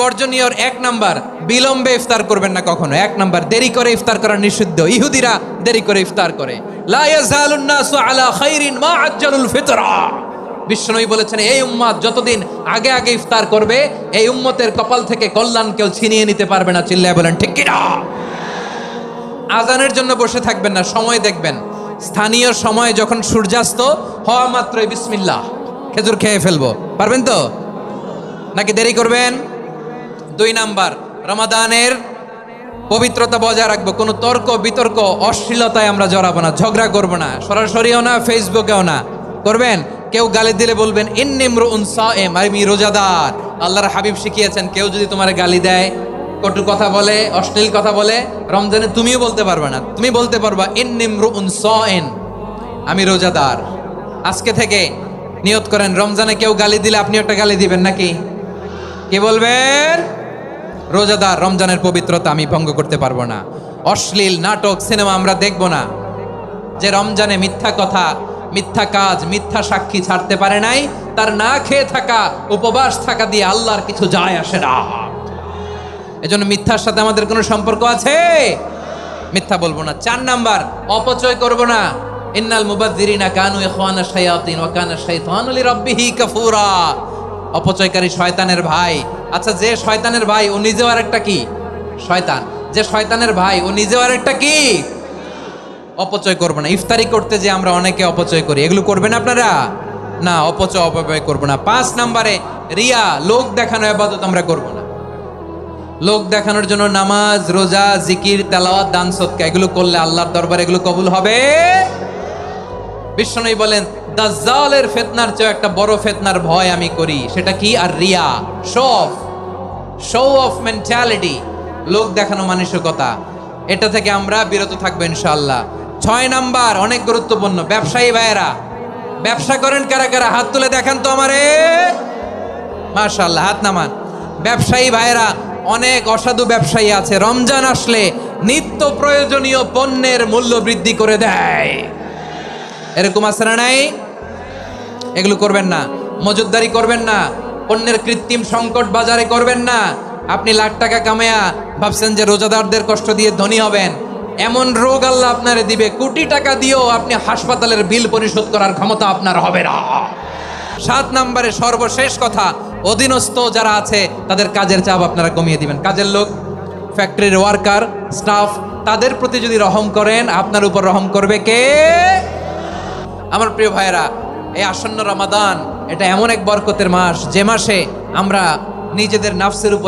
বর্জনীয় এক নাম্বার, বিলম্বে ইফতার করবেন না কখনো। এক নাম্বার, দেরি করে ইফতার করা নিষিদ্ধ। ইহুদিরা দেরি করে ইফতার করে। লা ইয়াজালুন নাসু আলা খাইরিন মা আজ্জালুল ফিতরা। বিশ্বনবী বলেছেন, এই উম্মত যতদিন আগে আগে ইফতার করবে, এই উম্মতের কপাল থেকে কল্যাণ কেউ ছিনিয়ে নিতে পারবে না। চিল্লায় বলেন ঠিক কিনা? আজানের জন্য বসে থাকবেন না, সময় দেখবেন। স্থানীয় সময় যখন সূর্যাস্ত হওয়া মাত্রই বিসমিল্লাহ, খেজুর খেয়ে ফেলবো। পারবেন তো নাকি দেরি করবেন? 2 নাম্বার, রমাদানের পবিত্রতা বজায় রাখবো। কোনো তর্ক বিতর্ক অশ্লীলতায় আমরা জড়াবো না, ঝগড়া করবো না, সরাসরিও না, ফেসবুকেও না। করবেন কেউ গালি দিলে বলবেন ইন্নিমরুন সায়েম, আমি রোজাদার। আল্লাহর হাবিব শিখিয়েছেন, কেউ যদি তোমার গালি দেয়, কটু কথা বলে, অশ্লীল কথা বলে, রমজানে তুমিও বলতে পারবে না। তুমি বলতে পারবা ইন্নিমরুন সায়েম, আমি রোজাদার। আজকে থেকে নিয়ত করেন, রমজানে কেউ গালি দিলে আপনি একটা গালি দিবেন নাকি? কি বলবেন? রোজাদার, রমজানের পবিত্রতা আমি ভঙ্গ করতে পারবো না। অশ্লীল নাটক সিনেমা আমরা দেখবো না। যে রমজানে মিথ্যা কথা, মিথ্যা কাজ, মিথ্যা সাক্ষী ছাড়তে পারে নাই, তার না খেয়ে থাকা, উপবাস থাকা দিয়ে আল্লাহর কিছু যায় আসে না। এজন্য মিথ্যার সাথে আমাদের কোনো সম্পর্ক আছে? মিথ্যা বলবো না। 4 নাম্বার, অপচয় করব না। ইন্নাল মুবাযযিরিনা কানু ইখওয়ানা শায়াতিন ওয়া কানা শাইতানু লিরাব্বিহি কাফুরা। অপচয়কারী শয়তানের ভাই। আচ্ছা, যে শয়তানের ভাই ও নিজেও আরেকটা কি? শয়তান। যে শয়তানের ভাই ও নিজেও আরেকটা কি? অপচয় করবো না। ইফতারি করতে যে আমরা অনেকে অপচয় করি, এগুলো করবেন আপনারা না। অপচয় করবো না। 5 নাম্বারে, রিয়া, লোক দেখানো ইবাদত আমরা করবো না। লোক দেখানোর জন্য নামাজ, রোজা, জিকির, তেলাওয়াত, দান, সদকা এগুলো করলে আল্লাহর দরবারে এগুলো কবুল হবে। বিশ্বনবী বলেন, দাজ্জালের ফিতনার চেয়ে একটা বড় ফিতনার ভয় আমি করি, সেটা কি? আর রিয়া, শো অফ মেন্টালিটি, লোক দেখানো মানসিকতা। এটা থেকে আমরা বিরত থাকবো ইনশাআল্লাহ। 6 নাম্বার, অনেক গুরুত্বপূর্ণ। ব্যবসায়ী ভাইয়েরা, ব্যবসা করেন কারা কারা? হাত তুলে দেখান তো আমারে। মাশাআল্লাহ, হাত নামান। ব্যবসায়ী ভাইয়েরা, অনেক অসাধু ব্যবসায়ী আছে, রমজান আসলে নিত্য প্রয়োজনীয় পণ্যের মূল্য বৃদ্ধি করে দেয়। এরকম আছে না নাই? এগুলো করবেন না। মজুদদারি করবেন না। পণ্যের কৃত্রিম সংকট বাজারে করবেন না। আপনি লাখ টাকা কামায়া ভাবছেন যে রোজাদারদের কষ্ট দিয়ে ধনী হবেন। এমন রোগ আল্লাহ আপনারে দিবে, কোটি টাকা দিয়েও আপনি হাসপাতালের বিল পরিশোধ করার ক্ষমতা আপনার হবে না। 7 নাম্বারে, সর্বশেষ কথা, অধীনস্থ যারা আছে তাদের কাজের চাপ আপনারা কমিয়ে দিবেন। কাজের লোক, ফ্যাক্টরির ওয়ার্কার, স্টাফ, তাদের প্রতি যদি রহম করেন, আপনার উপর রহম করবে কে? আমার প্রিয় ভাইয়েরা, এই আসন্ন রমাদান এটা এমন এক বরকতের মাস, যে মাসে আমরা নিজেদের নাফসের উপর